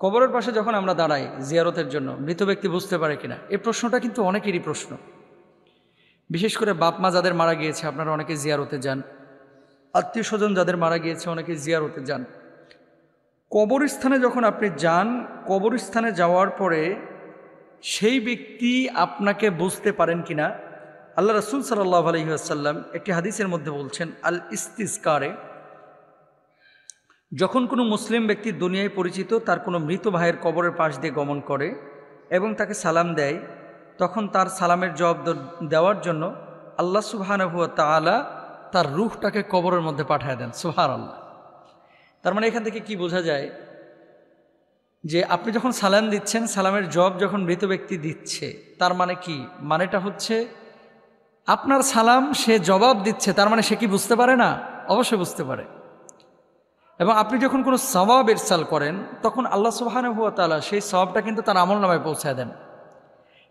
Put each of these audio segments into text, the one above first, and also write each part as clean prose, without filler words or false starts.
কবরের পাশে যখন আমরা দাঁড়াই জিয়ারতের জন্য, মৃত ব্যক্তি বুঝতে পারে কিনা, এই প্রশ্নটা কিন্তু অনেকেরই প্রশ্ন। বিশেষ করে বাপ মা যাদের মারা গিয়েছে আপনারা অনেকে জিয়ারতে যান, আত্মীয় স্বজন যাদের মারা গিয়েছে অনেকে জিয়ারতে যান। কবরস্থানে যখন আপনি যান, কবরস্থানে যাওয়ার পরে সেই ব্যক্তি আপনাকে বুঝতে পারেন কিনা, আল্লাহ রাসূল সাল্লাল্লাহু আলাইহি ওয়াসাল্লাম একটি হাদিসের মধ্যে বলছেন, আল ইস্তিসকারে, যখন কোনো মুসলিম ব্যক্তি দুনিয়ায় পরিচিত তার কোনো মৃত ভাইয়ের কবরের পাশ দিয়ে গমন করে এবং তাকে সালাম দেয়, তখন তার সালামের জবাব দেওয়ার জন্য আল্লাহ সুবহানাহু ওয়া তাআলা তার রূহটাকে কবরের মধ্যে পাঠিয়ে দেন। সুবহানাল্লাহ। তার মানে এখান থেকে কি বোঝা যায় যে আপনি যখন সালাম দিচ্ছেন, সালামের জবাব যখন মৃত ব্যক্তি দিচ্ছে, তার মানে কি? মানেটা হচ্ছে আপনার সালাম সে জবাব দিচ্ছে, তার মানে সে কি বুঝতে পারে না? অবশ্যই বুঝতে পারে। এবং আপনি যখন কোনো সওয়াব ইরসাল করেন তখন আল্লাহ সুবহানাহু ওয়া তাআলা সেই সওয়াবটা কিন্তু তার আমলনামায় পৌঁছায় দেন।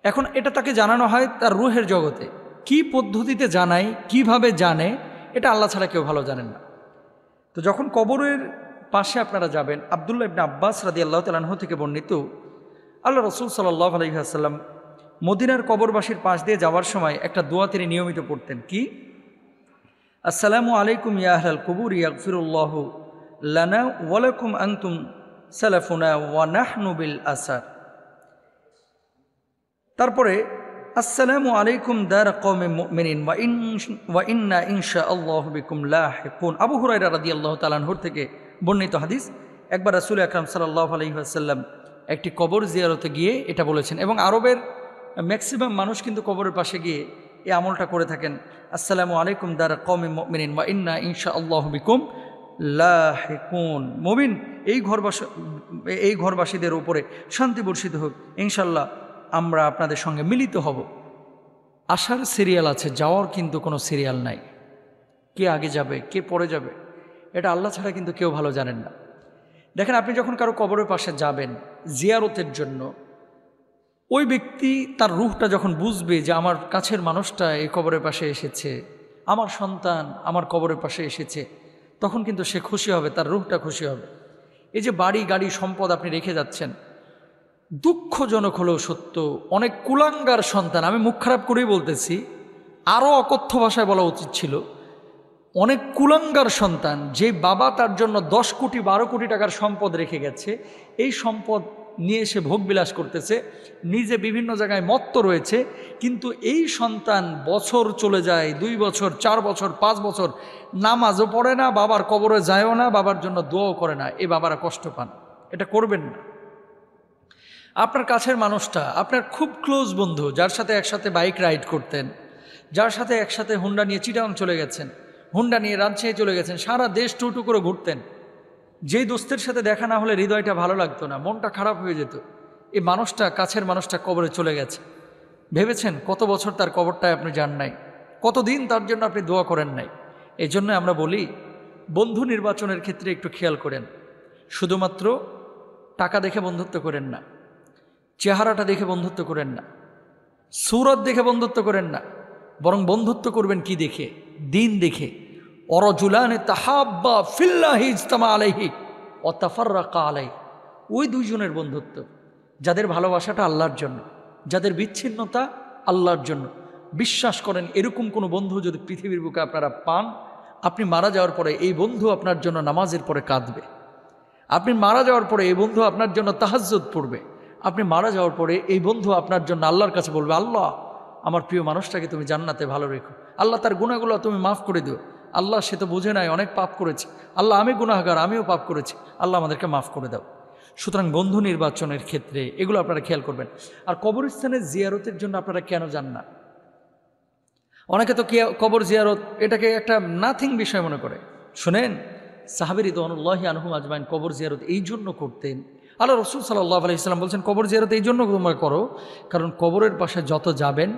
এখন এটা তাকে জানানো হয় তার রূহের জগতে। কি পদ্ধতিতে জানায়, কিভাবে জানে, এটা আল্লাহ ছাড়া কেউ ভালো জানেন না। তো যখন কবরের পাশে আপনারা যাবেন, আব্দুল্লাহ ইবনে আব্বাস রাদিয়াল্লাহু তাআলা আনহু থেকে বর্ণিত, আল্লাহ রাসূল সাল্লাল্লাহু আলাইহি ওয়াসাল্লাম মদিনার কবরবাসীর পাশ দিয়ে যাওয়ার সময় একটা দোয়া তিনি নিয়মিত পড়তেন। কি? আসসালামু আলাইকুম ইয়া আহলাল কুবুর ইয়াগফিরুল্লাহু লানা ওয়া লাকুম আনতুম সালাফুনা ওয়া নাহনু বিল আসার। তারপরে আসসালামু আলাইকুম দার কওমিন মুমিনিন ওয়া ইন্না ইনশাআল্লাহু বিকুম লাহিকুন। আবু হুরায়রা রাদিয়াল্লাহু তাআলা আনহু থেকে বর্ণিত হাদিস। একবার রাসূল আকরাম সাল্লাল্লাহু আলাইহি ওয়াসাল্লাম একটি কবর জিয়ারতে গিয়ে এটা বলেছেন, এবং আরবের ম্যাক্সিমাম মানুষ কিন্তু কবরের পাশে গিয়ে এই আমলটা করে থাকেন। আসসালামু আলাইকুম দার কওমিন মুমিনিন ওয়া ইন্না ইনশাআল্লাহু বিকুম লাহিকুন। মুমিন এই ঘরবাসীদের উপরে শান্তি বর্ষিত হোক, ইনশাআল্লাহ আমরা আপনাদের সঙ্গে মিলিত হব। আসার সিরিয়াল আছে, যাওয়ার কিন্তু কোনো সিরিয়াল নাই। কে আগে যাবে, কে পরে যাবে, এটা আল্লাহ ছাড়া কিন্তু কেউ ভালো জানেন না। দেখেন, আপনি যখন কারো কবরের পাশে যাবেন জিয়ারতের জন্য, ওই ব্যক্তি তার রূহটা যখন বুঝবে যে আমার কাছের মানুষটা এই কবরের পাশে এসেছে, আমার সন্তান আমার কবরের পাশে এসেছে, তখন কিন্তু সে খুশি হবে, তার রূহটা খুশি হবে। এই যে বাড়ি গাড়ি সম্পদ আপনি রেখে যাচ্ছেন, দুঃখজনক হলেও সত্য, অনেক কুলাঙ্গার সন্তান, আমি মুখ খারাপ করেই বলতেছি, আরও অকথ্য ভাষায় বলা উচিত ছিল, অনেক কুলাঙ্গার সন্তান, যে বাবা তার জন্য 10 কোটি 12 কোটি টাকার সম্পদ রেখে গেছে, এই সম্পদ নিয়ে সে ভোগবিলাস করতেছে, নিজে বিভিন্ন জায়গায় মত্ত রয়েছে, কিন্তু এই সন্তান বছর চলে যায়, 2 বছর 4 বছর 5 বছর, নামাজও পড়ে না, বাবার কবরে যায়ও না, বাবার জন্য দোয়াও করে না। এই বাবারা কষ্ট পান। এটা করবেন না। আপনার কাছের মানুষটা, আপনার খুব ক্লোজ বন্ধু, যার সাথে একসাথে বাইক রাইড করতেন, যার সাথে একসাথে হুন্ডা নিয়ে চিটাগাং চলে গেছেন, হুন্ডা নিয়ে রাজশাহী চলে গেছেন, সারা দেশ টুটু করে ঘুরতেন, যেই দোস্তের সাথে দেখা না হলে হৃদয়টা ভালো লাগতো না, মনটা খারাপ হয়ে যেত, এই মানুষটা, কাছের মানুষটা কবরে চলে গেছে। ভেবেছেন কত বছর তার কবরটায় আপনি যান নাই, কতদিন তার জন্য আপনি দোয়া করেন নাই। এই জন্য আমরা বলি, বন্ধু নির্বাচনের ক্ষেত্রে একটু খেয়াল করেন। শুধুমাত্র টাকা দেখে বন্ধুত্ব করেন না, চেহারাটা দেখে বন্ধুত্ব করেন না, সূরত দেখে বন্ধুত্ব করেন না, বরং বন্ধুত্ব করবেন কি দেখে? দিন দেখে। অরজুলানে তাহাব্বা ফিল্লাহি ইজতামা আলাইহি ওয়া তাফাররাকা আলাইহি। ওই দুইজনের বন্ধুত্ব যাদের ভালোবাসাটা আল্লাহর জন্য, যাদের বিচ্ছিন্নতা আল্লাহর জন্য। বিশ্বাস করেন, এরকম কোনো বন্ধু যদি পৃথিবীর বুকে আপনারা পান, আপনি মারা যাওয়ার পরে এই বন্ধু আপনার জন্য নামাজের পরে কাঁদবে, আপনি মারা যাওয়ার পরে এই বন্ধু আপনার জন্য তাহাজ্জুদ পড়বে, আপনি মারা যাওয়ার পরে এই বন্ধু আপনার জন্য আল্লাহর কাছে বলবে, আল্লাহ আমার প্রিয় মানুষটাকে তুমি জান্নাতে ভালো রেখো, আল্লাহ তার গুনাহগুলো তুমি মাফ করে দিও, আল্লাহ সে তো বুঝে নাই, অনেক পাপ করেছে, আল্লাহ আমি গুনাহগার, আমিও পাপ করেছি, আল্লাহ আমাদেরকে মাফ করে দাও। সুতরাং বন্ধু নির্বাচনের ক্ষেত্রে এগুলো আপনারা খেয়াল করবেন। আর কবরস্থানের জিয়ারতের জন্য আপনারা কেন যান না? অনেকে তো কবর জিয়ারত এটাকে একটা নাথিং বিষয় মনে করে। শুনেন, সাহাবী রিদওয়ানুল্লাহি আনহুম আজমাইন কবর জিয়ারত এই জন্য করতেন। আল্লাহ রাসূল সাল্লাল্লাহু আলাইহি ওয়াসাল্লাম বলছেন, কবর জিয়ারত এই জন্য তোমরা করো, কারণ কবরের পাশে যত যাবেন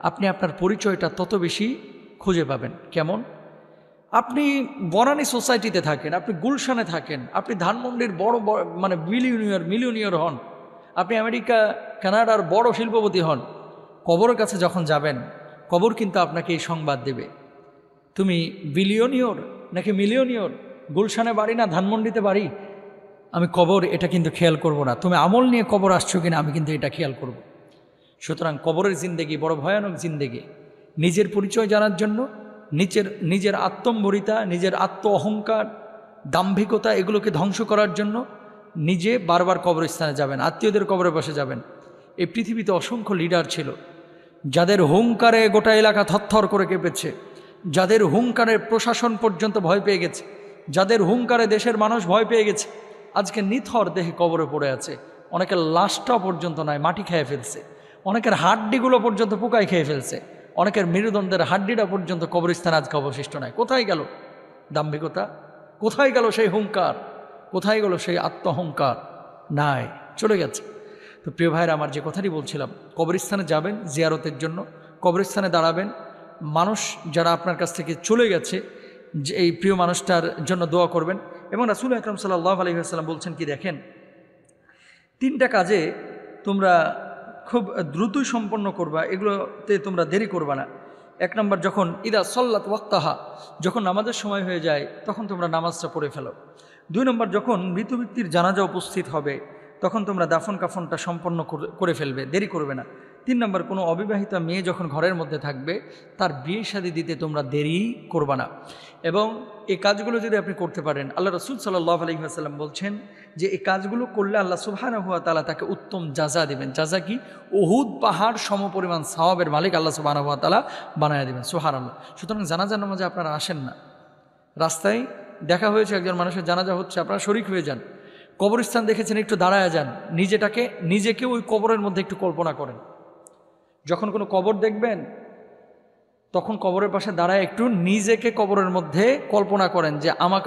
আপনি আপনার পরিচয়টা তত বেশি খুঁজে পাবেন। কেমন? আপনি বনানী সোসাইটিতে থাকেন, আপনি গুলশানে থাকেন, আপনি ধানমন্ডির বড় মানে মিলিয়নিয়র হন, আপনি আমেরিকা কানাডার বড় শিল্পপতি হন, কবরের কাছে যখন যাবেন, কবর কিন্তু আপনাকে এই সংবাদ দেবে, তুমি বিলিয়নিয়র নাকি মিলিয়নিয়র, গুলশানে বাড়ি না ধানমন্ডিতে বাড়ি, আমি কবর এটা কিন্তু খেয়াল করব না, তুমি আমল নিয়ে কবর আসছো কিনা আমি কিন্তু এটা খেয়াল করব। সুতরাং কবরের জিন্দেগি বড় ভয়ানক জিন্দেগি। নিজের পরিচয় জানার জন্য নিজের আত্মম্বরিতা, নিজের আত্ম অহংকার, দাম্ভিকতা এগুলোকে ধ্বংস করার জন্য নিজে বারবার কবরস্থানে যাবেন, আত্মীয়দের কবরে বসে যাবেন। এই পৃথিবীতে অসংখ্য লিডার ছিল যাদের হুঙ্কারে গোটা এলাকা থরথর করে কেঁপেছে, যাদের হুঙ্কারে প্রশাসন পর্যন্ত ভয় পেয়ে গেছে, যাদের হুঙ্কারে দেশের মানুষ ভয় পেয়ে গেছে। আজকে নিথর দেহে কবরে পড়ে আছে, অনেকের লাশটা পর্যন্ত নয় মাটি খেয়ে ফেলছে, অনেকের হাড্ডিগুলো পর্যন্ত পোকায় খেয়ে ফেলছে, অনেকের মেরুদণ্ডের হাড্ডিটা পর্যন্ত কবরস্থানে আজকে অবশিষ্ট নাই। কোথায় গেল দাম্ভিকতা? কোথায় গেল সেই হুঙ্কার? কোথায় গেল সেই আত্মহংকার? নাই, চলে গেছে। তো প্রিয় ভাইরা আমার, যে কথাটি বলছিলাম, কবরস্থানে যাবেন জিয়ারতের জন্য, কবরস্থানে দাঁড়াবেন, মানুষ যারা আপনার কাছ থেকে চলে গেছে যে এই প্রিয় মানুষটার জন্য দোয়া করবেন। এবং রাসূল আকরাম সাল্লাল্লাহু আলাইহি ওয়াসাল্লাম বলছেন কি দেখেন, 3টা কাজে তোমরা খুব দ্রুতই সম্পন্ন করবা, এগুলোতে তোমরা দেরি করবা না। 1 নম্বর, যখন ইদা সল্লাত ওয়াক্তাহা, যখন নামাজের সময় হয়ে যায় তখন তোমরা নামাজটা পড়ে ফেলো। 2 নম্বর, যখন মৃত ব্যক্তির জানাজা উপস্থিত হবে তখন তোমরা দাফন কাফনটা সম্পন্ন করে ফেলবে, দেরি করবে না। 3 নম্বর, কোনো অবিবাহিতা মেয়ে যখন ঘরের মধ্যে থাকবে তার বিয়ে শাদী দিতে তোমরা দেরি করবা না। এবং এই কাজগুলো যদি আপনি করতে পারেন, আল্লাহ রাসূল সাল্লাল্লাহু আলাইহি ওয়াসাল্লাম বলছেন যে এই কাজগুলো করলে আল্লাহ সুবহানাহু ওয়া তাআলা তাকে উত্তম জাযা দেবেন। জাযা কি? উহুদ পাহাড় সমপরিমাণ সওয়াবের মালিক আল্লাহ সুবহানাহু ওয়া তাআলা বানায় দেবেন। সুবহানাল্লাহ। সুতরাং জানাজার নামাজে আপনারা আসেন না, রাস্তায় দেখা হয়েছে একজন মানুষের জানাজা হচ্ছে, আপনারা শরীক হয়ে যান। কবরস্থান দেখেছেন, একটু দাঁড়ায় যান, নিজেকে ওই কবরের মধ্যে একটু কল্পনা করেন। যখন কোনো কবর দেখবেন তখন কবরের পাশে দাঁড়ায় একটু নিজেকে কবরের মধ্যে কল্পনা করেন যে আমাকে